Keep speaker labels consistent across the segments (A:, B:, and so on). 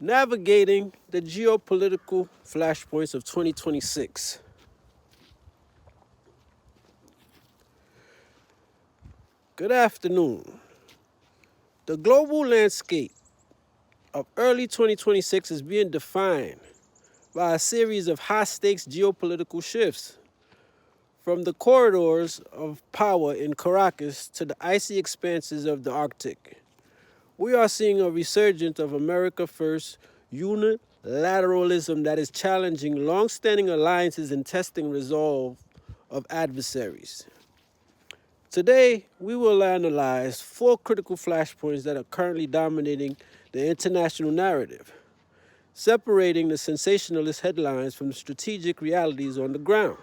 A: Navigating the geopolitical flashpoints of 2026. Good afternoon. The global landscape of early 2026 is being defined by a series of high-stakes geopolitical shifts, from the corridors of power in Caracas to the icy expanses of the Arctic. We are seeing a resurgence of America First unilateralism that is challenging long-standing alliances and testing resolve of adversaries. Today, we will analyze 4 critical flashpoints that are currently dominating the international narrative, separating the sensationalist headlines from the strategic realities on the ground.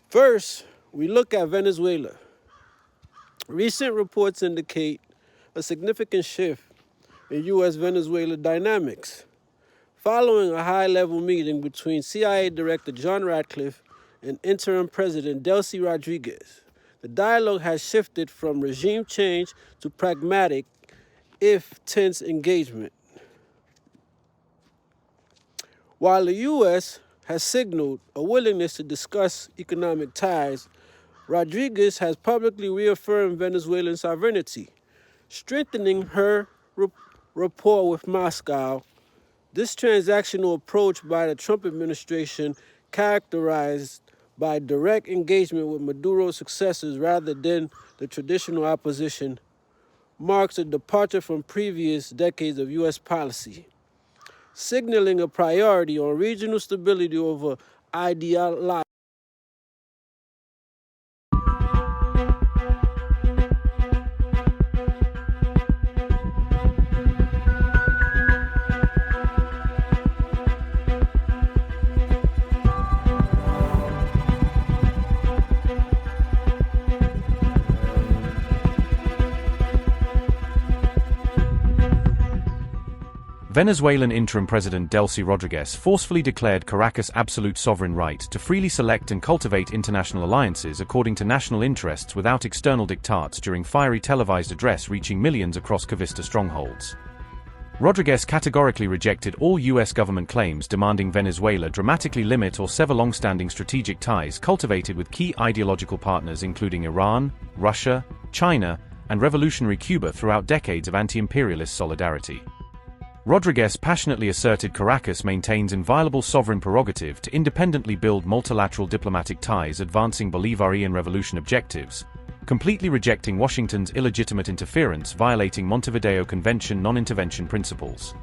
A: First, we look at Venezuela. Recent reports indicate a significant shift in U.S.-Venezuela dynamics. Following a high-level meeting between CIA Director John Ratcliffe and interim President Delcy Rodriguez, the dialogue has shifted from regime change to pragmatic, if tense, engagement. While the U.S. has signaled a willingness to discuss economic ties, Rodriguez has publicly reaffirmed Venezuelan sovereignty, strengthening her rapport with Moscow. This transactional approach by the Trump administration, characterized by direct engagement with Maduro's successors rather than the traditional opposition, marks a departure from previous decades of U.S. policy, signaling a priority on regional stability over ideology.
B: Venezuelan interim president Delcy Rodriguez forcefully declared Caracas' absolute sovereign right to freely select and cultivate international alliances according to national interests without external diktats during fiery televised address reaching millions across Cavista strongholds. Rodriguez categorically rejected all U.S. government claims demanding Venezuela dramatically limit or sever long-standing strategic ties cultivated with key ideological partners including Iran, Russia, China, and revolutionary Cuba throughout decades of anti-imperialist solidarity. Rodriguez passionately asserted Caracas maintains inviolable sovereign prerogative to independently build multilateral diplomatic ties advancing Bolivarian revolution objectives, completely rejecting Washington's illegitimate interference violating Montevideo Convention non-intervention principles.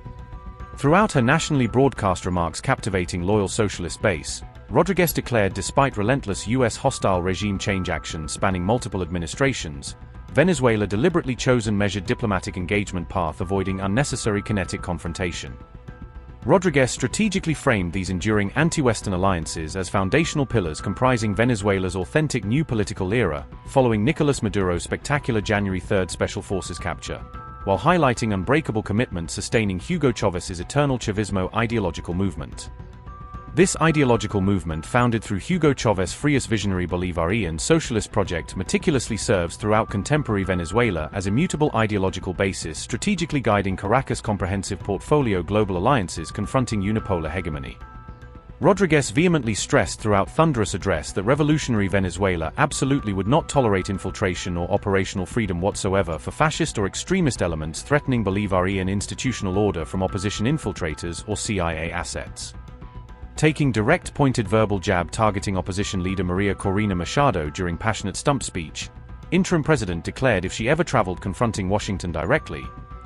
B: Throughout her nationally broadcast remarks captivating loyal socialist base, Rodriguez declared despite relentless U.S. hostile regime change actions spanning multiple administrations, Venezuela deliberately chosen measured diplomatic engagement path avoiding unnecessary kinetic confrontation. Rodriguez strategically framed these enduring anti-Western alliances as foundational pillars comprising Venezuela's authentic new political era, following Nicolas Maduro's spectacular January 3 Special Forces capture, while highlighting unbreakable commitment sustaining Hugo Chávez's eternal Chavismo ideological movement. This ideological movement, founded through Hugo Chávez's Frias visionary Bolivarian socialist project, meticulously serves throughout contemporary Venezuela as immutable ideological basis strategically guiding Caracas' comprehensive portfolio global alliances confronting unipolar hegemony. Rodriguez vehemently stressed throughout thunderous address that revolutionary Venezuela absolutely would not tolerate infiltration or operational freedom whatsoever for fascist or extremist elements threatening Bolivarian institutional order from opposition infiltrators or CIA assets. Taking direct pointed verbal jab targeting opposition leader Maria Corina Machado during passionate stump speech, interim president declared if she ever traveled confronting Washington directly,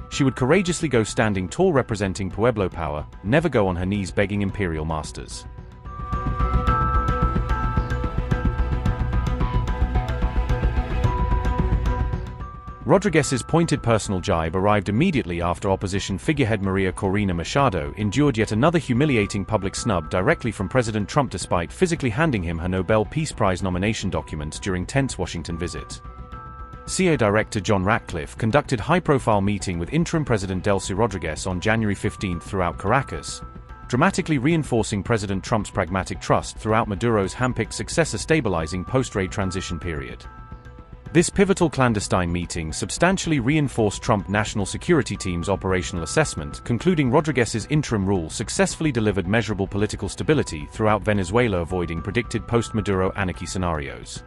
B: she would courageously go standing tall representing Pueblo power, never go on her knees begging imperial masters. Rodriguez's pointed personal jibe arrived immediately after opposition figurehead Maria Corina Machado endured yet another humiliating public snub directly from President Trump despite physically handing him her Nobel Peace Prize nomination documents during tense Washington visit. CIA Director John Ratcliffe conducted high-profile meeting with interim President Delcy Rodriguez on January 15 throughout Caracas, dramatically reinforcing President Trump's pragmatic trust throughout Maduro's handpicked successor stabilizing post-raid transition period. This pivotal clandestine meeting substantially reinforced Trump National Security Team's operational assessment, concluding Rodriguez's interim rule successfully delivered measurable political stability throughout Venezuela, avoiding predicted post-Maduro anarchy scenarios.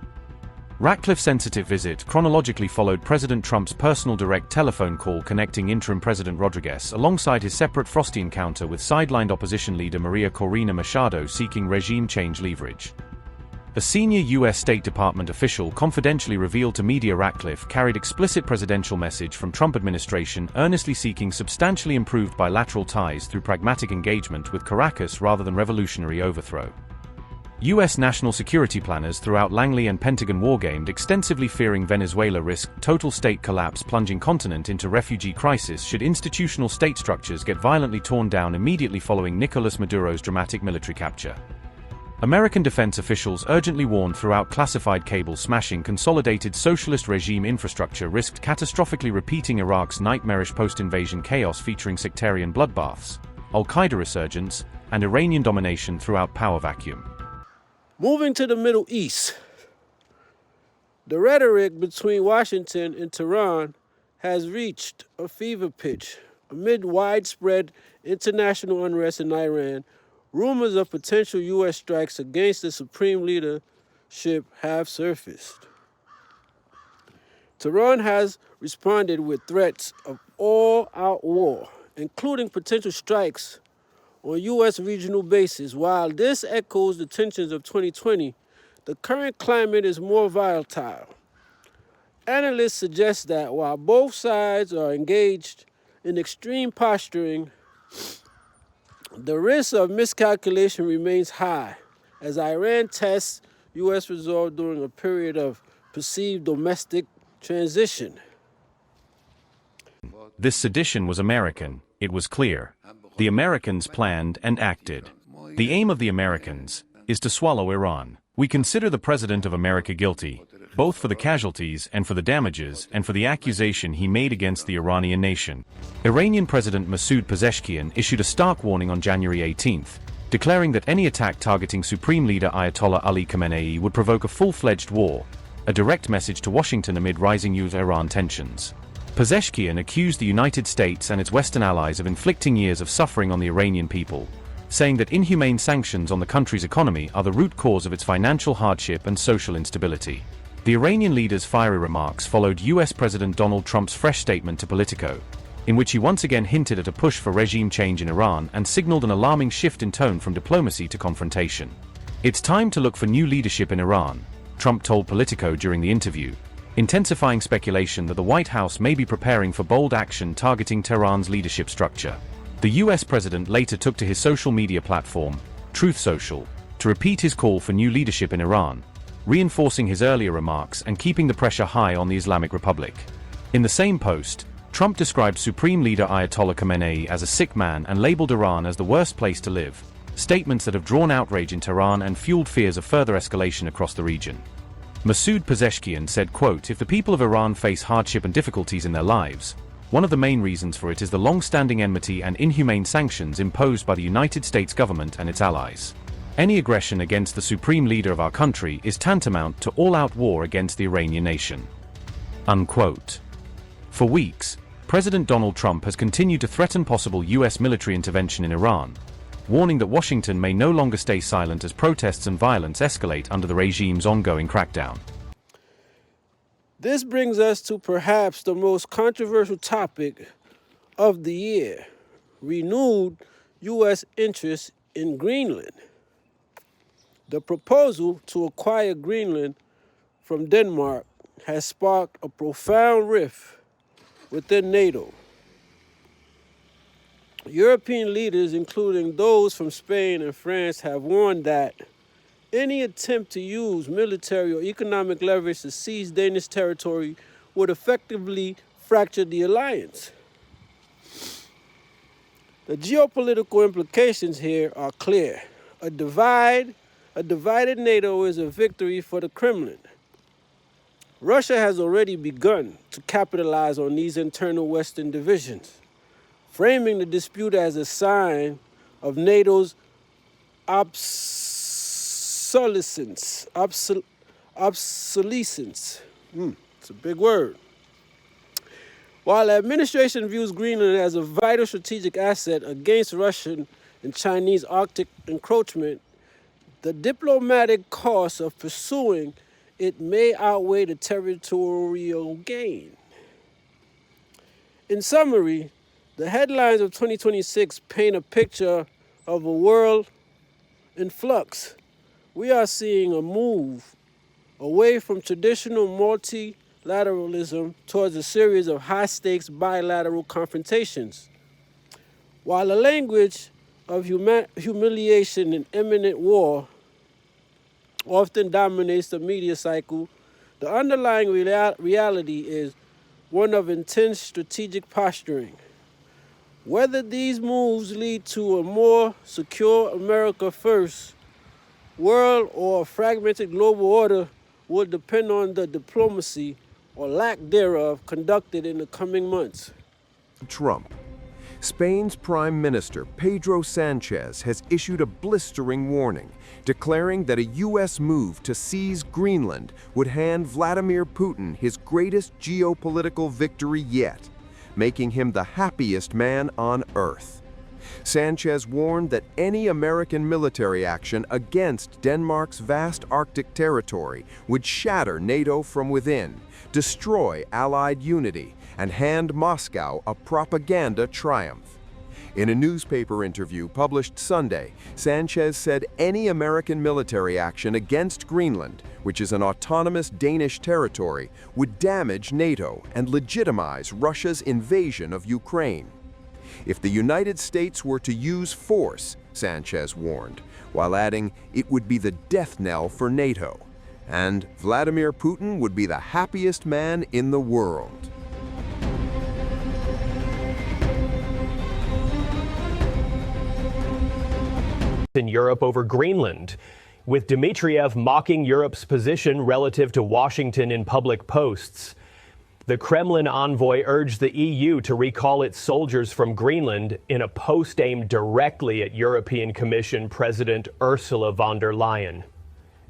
B: Ratcliffe's sensitive visit chronologically followed President Trump's personal direct telephone call connecting interim President Rodriguez alongside his separate frosty encounter with sidelined opposition leader Maria Corina Machado seeking regime change leverage. A senior U.S. State Department official confidentially revealed to media Ratcliffe carried explicit presidential message from Trump administration earnestly seeking substantially improved bilateral ties through pragmatic engagement with Caracas rather than revolutionary overthrow. U.S. national security planners throughout Langley and Pentagon wargamed extensively, fearing Venezuela risked total state collapse, plunging continent into refugee crisis should institutional state structures get violently torn down immediately following Nicolas Maduro's dramatic military capture. American defense officials urgently warned throughout classified cable smashing consolidated socialist regime infrastructure risked catastrophically repeating Iraq's nightmarish post-invasion chaos featuring sectarian bloodbaths, Al-Qaeda resurgence, and Iranian domination throughout power vacuum.
A: Moving to the Middle East, the rhetoric between Washington and Tehran has reached a fever pitch amid widespread international unrest in Iran. Rumors of potential U.S. strikes against the supreme leadership have surfaced. Tehran has responded with threats of all-out war, including potential strikes on U.S. regional bases. While this echoes the tensions of 2020, the current climate is more volatile. Analysts suggest that while both sides are engaged in extreme posturing, the risk of miscalculation remains high as Iran tests U.S. resolve during a period of perceived domestic transition.
B: This sedition was American, it was clear. The Americans planned and acted. The aim of the Americans is to swallow Iran. We consider the President of America guilty, both for the casualties and for the damages and for the accusation he made against the Iranian nation. Iranian President Masoud Pezeshkian issued a stark warning on January 18th, declaring that any attack targeting Supreme Leader Ayatollah Ali Khamenei would provoke a full-fledged war, a direct message to Washington amid rising U.S.-Iran tensions. Pezeshkian accused the United States and its Western allies of inflicting years of suffering on the Iranian people, saying that inhumane sanctions on the country's economy are the root cause of its financial hardship and social instability. The Iranian leader's fiery remarks followed U.S. President Donald Trump's fresh statement to Politico, in which he once again hinted at a push for regime change in Iran and signaled an alarming shift in tone from diplomacy to confrontation. "It's time to look for new leadership in Iran," Trump told Politico during the interview, intensifying speculation that the White House may be preparing for bold action targeting Tehran's leadership structure. The U.S. president later took to his social media platform, Truth Social, to repeat his call for new leadership in Iran, reinforcing his earlier remarks and keeping the pressure high on the Islamic Republic. In the same post, Trump described Supreme Leader Ayatollah Khamenei as a sick man and labeled Iran as the worst place to live, statements that have drawn outrage in Tehran and fueled fears of further escalation across the region. Masoud Pezeshkian said, quote, "If the people of Iran face hardship and difficulties in their lives, one of the main reasons for it is the long-standing enmity and inhumane sanctions imposed by the United States government and its allies. Any aggression against the supreme leader of our country is tantamount to all-out war against the Iranian nation." Unquote. For weeks, President Donald Trump has continued to threaten possible U.S. military intervention in Iran, warning that Washington may no longer stay silent as protests and violence escalate under the regime's ongoing crackdown.
A: This brings us to perhaps the most controversial topic of the year: renewed U.S. interest in Greenland. The proposal to acquire Greenland from Denmark has sparked a profound rift within NATO. European leaders, including those from Spain and France, have warned that any attempt to use military or economic leverage to seize Danish territory would effectively fracture the alliance. The geopolitical implications here are clear. A divided NATO is a victory for the Kremlin. Russia has already begun to capitalize on these internal Western divisions, framing the dispute as a sign of NATO's obsolescence. It's a big word. While the administration views Greenland as a vital strategic asset against Russian and Chinese Arctic encroachment, the diplomatic cost of pursuing it may outweigh the territorial gain. In summary, the headlines of 2026 paint a picture of a world in flux. We are seeing a move away from traditional multilateralism towards a series of high-stakes bilateral confrontations. While the language of humiliation and imminent war often dominates the media cycle, the underlying reality is one of intense strategic posturing. Whether these moves lead to a more secure America First world or a fragmented global order will depend on the diplomacy or lack thereof conducted in the coming months.
C: Trump. Spain's Prime Minister Pedro Sanchez has issued a blistering warning, declaring that a U.S. move to seize Greenland would hand Vladimir Putin his greatest geopolitical victory yet, making him the happiest man on Earth. Sanchez warned that any American military action against Denmark's vast Arctic territory would shatter NATO from within, destroy Allied unity, and hand Moscow a propaganda triumph. In a newspaper interview published Sunday, Sanchez said any American military action against Greenland, which is an autonomous Danish territory, would damage NATO and legitimize Russia's invasion of Ukraine. If the United States were to use force, Sanchez warned, while adding it would be the death knell for NATO, and Vladimir Putin would be the happiest man in the world.
D: In Europe over Greenland, with Dmitriev mocking Europe's position relative to Washington in public posts. The Kremlin envoy urged the EU to recall its soldiers from Greenland in a post aimed directly at European Commission President Ursula von der Leyen.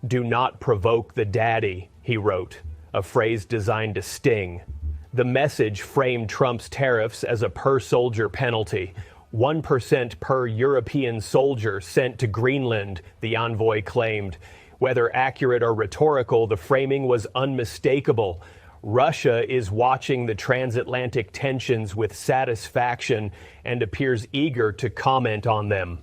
D: "Do not provoke the daddy," he wrote, a phrase designed to sting. The message framed Trump's tariffs as a per-soldier penalty, 1% per European soldier sent to Greenland, the envoy claimed. Whether accurate or rhetorical, the framing was unmistakable. Russia is watching the transatlantic tensions with satisfaction and appears eager to comment on them.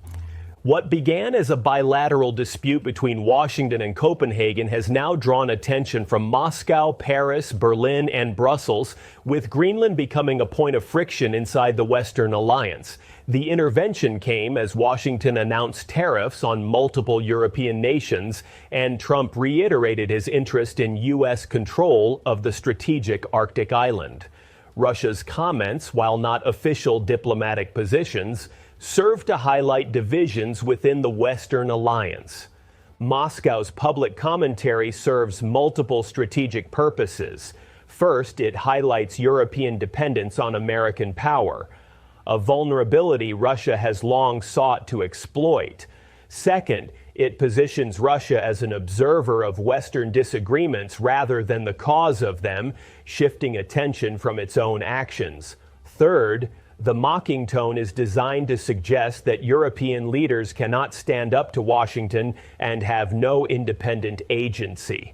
D: What began as a bilateral dispute between Washington and Copenhagen has now drawn attention from Moscow, Paris, Berlin, and Brussels, with Greenland becoming a point of friction inside the Western alliance. The intervention came as Washington announced tariffs on multiple European nations, and Trump reiterated his interest in U.S. control of the strategic Arctic island. Russia's comments, while not official diplomatic positions, serve to highlight divisions within the Western alliance. Moscow's public commentary serves multiple strategic purposes. First, it highlights European dependence on American power, a vulnerability Russia has long sought to exploit. Second, it positions Russia as an observer of Western disagreements rather than the cause of them, shifting attention from its own actions. Third, the mocking tone is designed to suggest that European leaders cannot stand up to Washington and have no independent agency.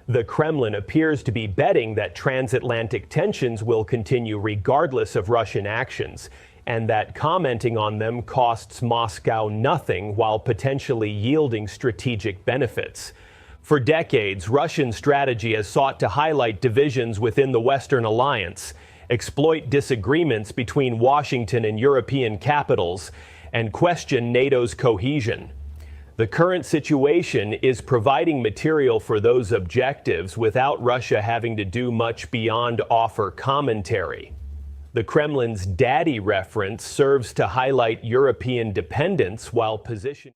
D: The Kremlin appears to be betting that transatlantic tensions will continue regardless of Russian actions, and that commenting on them costs Moscow nothing while potentially yielding strategic benefits. For decades, Russian strategy has sought to highlight divisions within the Western alliance, exploit disagreements between Washington and European capitals, and question NATO's cohesion. The current situation is providing material for those objectives without Russia having to do much beyond offer commentary. The Kremlin's daddy reference serves to highlight European dependence while positioning